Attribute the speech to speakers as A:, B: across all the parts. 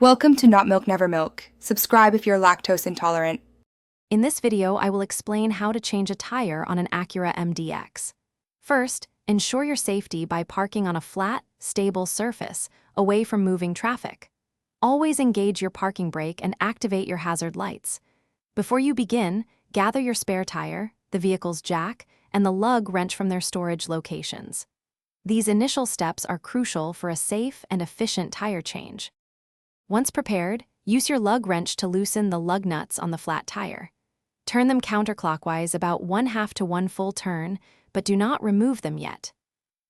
A: Welcome to Not Milk Never Milk. Subscribe if you're lactose intolerant.
B: In this video, I will explain how to change a tire on an Acura MDX. First, ensure your safety by parking on a flat, stable surface, away from moving traffic. Always engage your parking brake and activate your hazard lights. Before you begin, gather your spare tire, the vehicle's jack, and the lug wrench from their storage locations. These initial steps are crucial for a safe and efficient tire change. Once prepared, use your lug wrench to loosen the lug nuts on the flat tire. Turn them counterclockwise about 1/2 to 1 full turn, but do not remove them yet.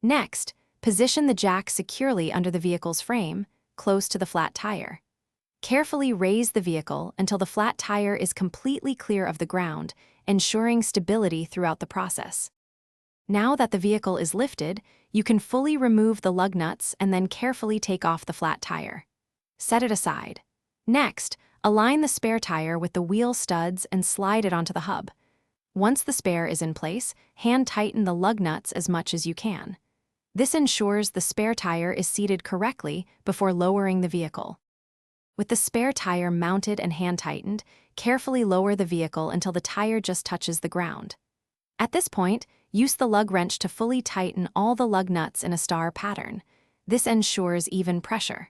B: Next, position the jack securely under the vehicle's frame, close to the flat tire. Carefully raise the vehicle until the flat tire is completely clear of the ground, ensuring stability throughout the process. Now that the vehicle is lifted, you can fully remove the lug nuts and then carefully take off the flat tire. Set it aside. Next, align the spare tire with the wheel studs and slide it onto the hub. Once the spare is in place, hand tighten the lug nuts as much as you can. This ensures the spare tire is seated correctly before lowering the vehicle. With the spare tire mounted and hand tightened, carefully lower the vehicle until the tire just touches the ground. At this point, use the lug wrench to fully tighten all the lug nuts in a star pattern. This ensures even pressure.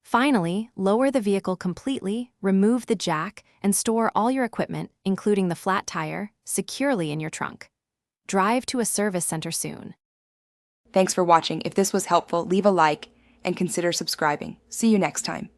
B: Finally, lower the vehicle completely, remove the jack, and store all your equipment, including the flat tire, securely in your trunk. Drive to a service center soon.
A: Thanks for watching. If this was helpful, leave a like and consider subscribing. See you next time.